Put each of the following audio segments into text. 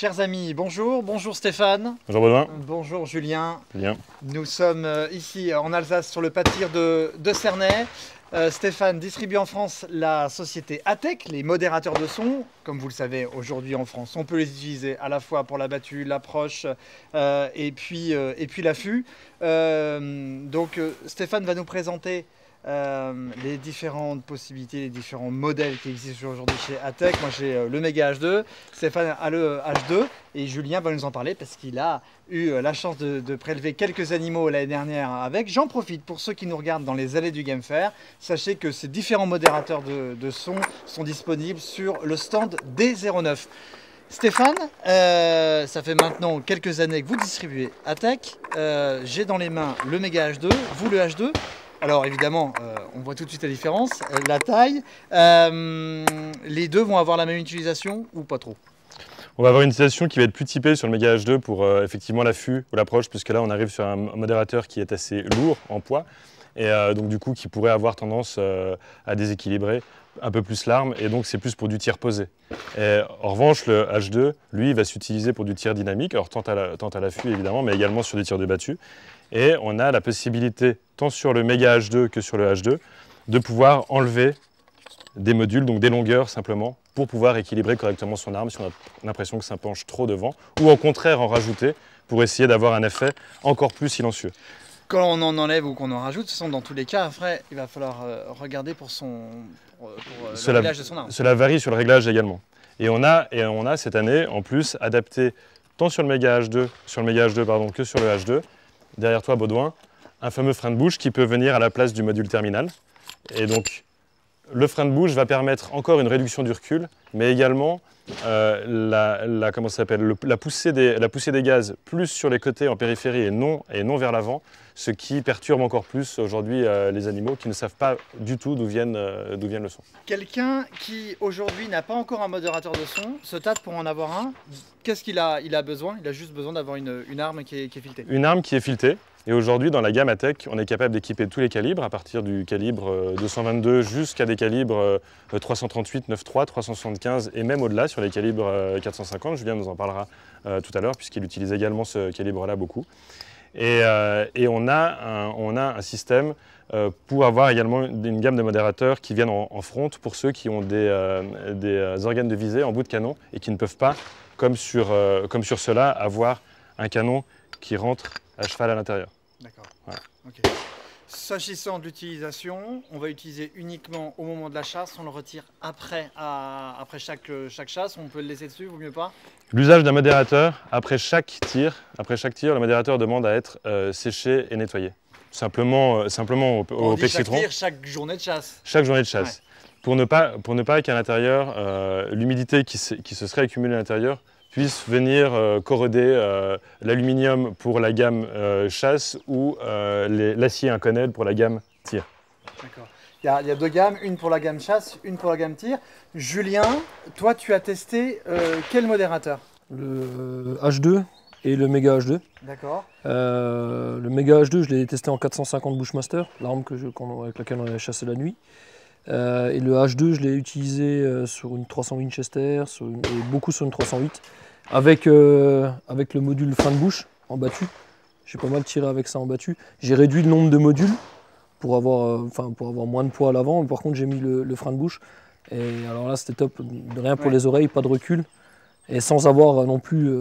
Chers amis, bonjour. Bonjour Stéphane. Bonjour Baudouin. Bonjour Julien. Bien. Nous sommes ici en Alsace sur le pâtir de Cernay. Stéphane distribue en France la société ATEC, les modérateurs de son. Comme vous le savez, aujourd'hui en France, on peut les utiliser à la fois pour la battue, l'approche et puis l'affût. Stéphane va nous présenter les différentes possibilités, les différents modèles qui existent aujourd'hui chez ATEC. Moi j'ai le Mega H2, Stéphane a le H2 et Julien va nous en parler parce qu'il a eu la chance de prélever quelques animaux l'année dernière avec. J'en profite pour ceux qui nous regardent dans les allées du Game Fair, sachez que ces différents modérateurs de son sont disponibles sur le stand D09. Stéphane, ça fait maintenant quelques années que vous distribuez ATEC. J'ai dans les mains le Mega H2, vous le H2. Alors évidemment, on voit tout de suite la différence, la taille. Les deux vont avoir la même utilisation ou pas trop? On va avoir une utilisation qui va être plus typée sur le Mega H2 pour effectivement l'affût ou l'approche, puisque là on arrive sur un modérateur qui est assez lourd en poids et donc du coup qui pourrait avoir tendance à déséquilibrer un peu plus l'arme, et donc c'est plus pour du tir posé. En revanche, le H2, lui, va s'utiliser pour du tir dynamique, alors tant à l'affût évidemment, mais également sur des tirs de battue. Et on a la possibilité, tant sur le Mega H2 que sur le H2, de pouvoir enlever des modules, donc des longueurs simplement, pour pouvoir équilibrer correctement son arme si on a l'impression que ça penche trop devant, ou au contraire en rajouter pour essayer d'avoir un effet encore plus silencieux. Quand on en enlève ou qu'on en rajoute, ce sont dans tous les cas, après, il va falloir regarder pour le réglage de son arme. Cela varie sur le réglage également. Et on a cette année, en plus, adapté tant sur le Mega H2, que sur le H2, derrière toi Baudouin, un fameux frein de bouche qui peut venir à la place du module terminal. Et donc, le frein de bouche va permettre encore une réduction du recul, mais également la poussée des gaz plus sur les côtés en périphérie et non vers l'avant, ce qui perturbe encore plus aujourd'hui les animaux qui ne savent pas du tout d'où vient le son. Quelqu'un qui aujourd'hui n'a pas encore un modérateur de son, se tâte pour en avoir un, qu'est-ce qu'il a? Il a besoin, il a juste besoin d'avoir une arme qui est filetée. Une arme qui est filetée. Et aujourd'hui, dans la gamme ATEC, on est capable d'équiper tous les calibres, à partir du calibre 222 jusqu'à des calibres 338, 9.3, 375 et même au-delà sur les calibres 450. Julien nous en parlera tout à l'heure puisqu'il utilise également ce calibre-là beaucoup. Et on a un système pour avoir également une gamme de modérateurs qui viennent en front pour ceux qui ont des organes de visée en bout de canon et qui ne peuvent pas, comme sur ceux-là, avoir un canon qui rentre à cheval à l'intérieur. D'accord. Voilà. Okay. S'agissant de l'utilisation, on va utiliser uniquement au moment de la chasse, on le retire après chaque chasse, on peut le laisser dessus, vaut mieux pas? L'usage d'un modérateur, après chaque tir, le modérateur demande à être séché et nettoyé. Simplement au plexitron. Chaque journée de chasse. Chaque journée de chasse. Ouais. Pour ne pas qu'à l'intérieur, l'humidité qui se serait accumulée à l'intérieur puisse venir corroder l'aluminium pour la gamme chasse ou l'acier inconel pour la gamme tir. D'accord. Il y a deux gammes, une pour la gamme chasse, une pour la gamme tir. Julien, toi tu as testé quel modérateur? Le H2 et le Mega H2. D'accord. Le Mega H2, je l'ai testé en 450 Bushmaster, l'arme avec laquelle on a chassé la nuit. Et le H2, je l'ai utilisé sur une 300 Winchester, et beaucoup sur une 308, avec le module frein de bouche en battue. J'ai pas mal tiré avec ça en battue. J'ai réduit le nombre de modules pour avoir moins de poids à l'avant. Par contre, j'ai mis le frein de bouche. Et alors là, c'était top. Rien pour les oreilles, pas de recul. Et sans avoir non plus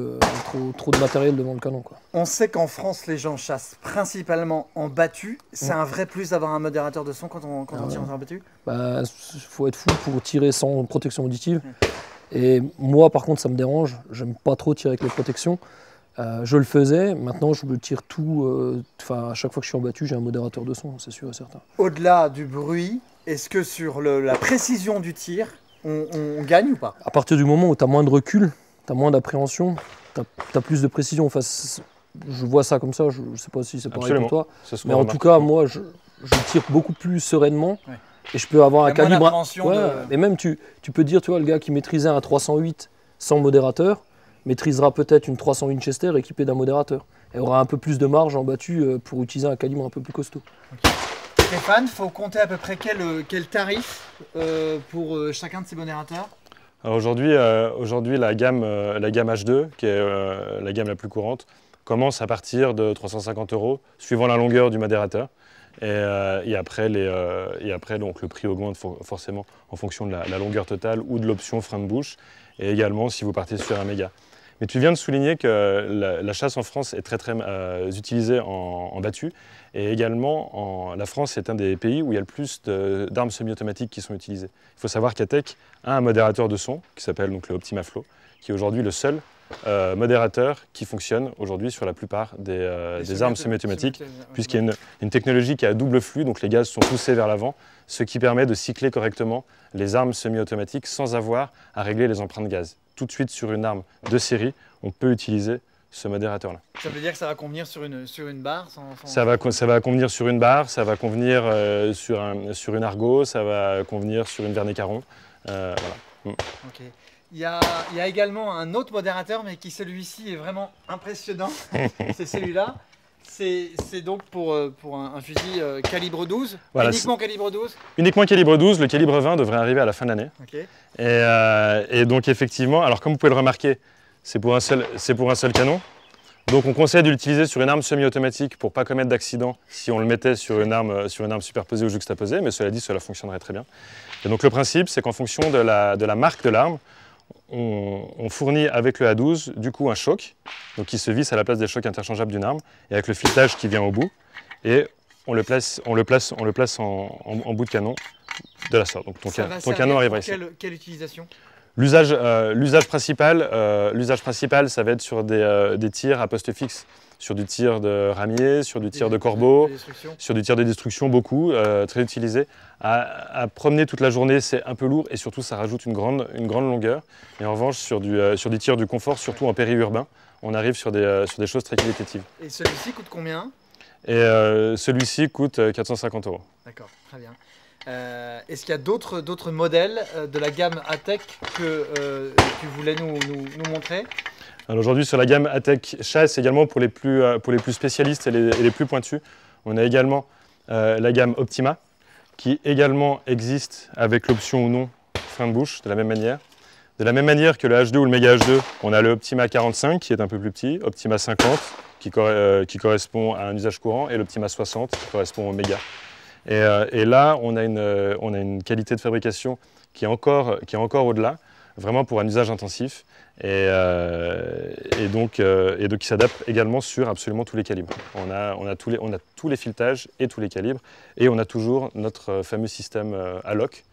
trop de matériel devant le canon, quoi. On sait qu'en France, les gens chassent principalement en battue. C'est un vrai plus d'avoir un modérateur de son quand on tire en battue? Bah, faut être fou pour tirer sans protection auditive. Et moi, par contre, ça me dérange. J'aime pas trop tirer avec les protections. Je le faisais. Maintenant, je me tire tout. À chaque fois que je suis en battue, j'ai un modérateur de son, c'est sûr et certain. Au-delà du bruit, est-ce que sur la précision du tir, on gagne ou pas? À partir du moment où tu as moins de recul, tu as moins d'appréhension, tu as plus de précision. Enfin, je vois ça comme ça, je ne sais pas si c'est pareil pour toi. Mais en tout cas, moi, je tire beaucoup plus sereinement. Ouais. Et je peux avoir un calibre. Et même, tu peux dire, tu vois, le gars qui maîtrisait un 308 sans modérateur maîtrisera peut-être une 300 Winchester équipée d'un modérateur. Et aura un peu plus de marge en battue pour utiliser un calibre un peu plus costaud. Okay. Stéphane, il faut compter à peu près quel tarif pour chacun de ces modérateurs? Alors aujourd'hui, la gamme H2, qui est la gamme la plus courante, commence à partir de 350 €, suivant la longueur du modérateur. Et après, donc, le prix augmente forcément en fonction de la longueur totale ou de l'option frein de bouche, et également si vous partez sur un méga. Mais tu viens de souligner que la chasse en France est très utilisée en battu, et également la France est un des pays où il y a le plus d'armes semi-automatiques qui sont utilisées. Il faut savoir qu'Attec a un modérateur de son qui s'appelle donc le Optima Flow, qui est aujourd'hui le seul modérateur qui fonctionne aujourd'hui sur la plupart des armes semi-automatiques, puisqu'il y a une technologie qui est à double flux, donc les gaz sont poussés vers l'avant, ce qui permet de cycler correctement les armes semi-automatiques sans avoir à régler les empreintes gaz. Tout de suite sur une arme de série, on peut utiliser ce modérateur-là. Ça veut dire que ça va convenir sur une barre Ça va convenir sur une barre, ça va convenir sur une Argo, ça va convenir sur une Vernet Caron. Voilà. Okay. Il y a également un autre modérateur, mais qui celui-ci est vraiment impressionnant. C'est celui-là. C'est donc pour un fusil calibre 12, voilà, uniquement calibre 12. Uniquement calibre 12, le calibre 20 devrait arriver à la fin de l'année. Okay. Et donc effectivement, alors comme vous pouvez le remarquer, c'est pour un seul canon. Donc on conseille de l'utiliser sur une arme semi-automatique pour ne pas commettre d'accident si on le mettait sur une arme superposée ou juxtaposée, mais cela dit, cela fonctionnerait très bien. Et donc le principe, c'est qu'en fonction de la marque de l'arme, on fournit avec le A12 du coup un choc, donc qui se visse à la place des chocs interchangeables d'une arme, et avec le filetage qui vient au bout, et on le place en bout de canon de la sorte. Donc ton canon arrivera ici. Quelle utilisation? L'usage principal, ça va être sur des tirs à poste fixe, sur du tir de ramier, sur du tir de corbeau, sur du tir de destruction, beaucoup, très utilisé. À promener toute la journée, c'est un peu lourd et surtout ça rajoute une grande longueur. Et en revanche, sur du tir du confort, surtout en périurbain, on arrive sur des choses très qualitatives. Et celui-ci coûte combien? Et celui-ci coûte 450 €. D'accord, très bien. Est-ce qu'il y a d'autres modèles de la gamme Attec que tu voulais nous montrer? Alors aujourd'hui sur la gamme Attec chasse également pour les plus spécialistes et les plus pointus, on a également la gamme Optima qui également existe avec l'option ou non frein de bouche de la même manière. De la même manière que le H2 ou le Mega H2, on a le Optima 45 qui est un peu plus petit, Optima 50 qui correspond à un usage courant et l'Optima 60 qui correspond au Mega. Et là, on a une qualité de fabrication qui est encore au-delà, vraiment pour un usage intensif, et donc qui s'adapte également sur absolument tous les calibres. On a tous les filetages et tous les calibres, et on a toujours notre fameux système ALOC,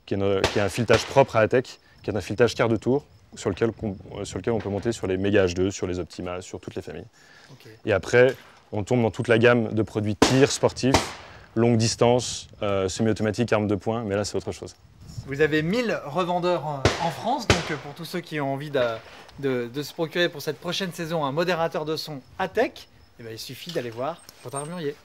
qui est un filetage propre à Attec, qui est un filetage quart de tour, sur lequel on peut monter sur les Mega H2, sur les Optima, sur toutes les familles. Okay. Et après, on tombe dans toute la gamme de produits tir sportifs, longue distance, semi-automatique, arme de poing, mais là c'est autre chose. Vous avez 1000 revendeurs en France, donc pour tous ceux qui ont envie de se procurer pour cette prochaine saison un modérateur de son Attec, eh bien, il suffit d'aller voir votre armurier.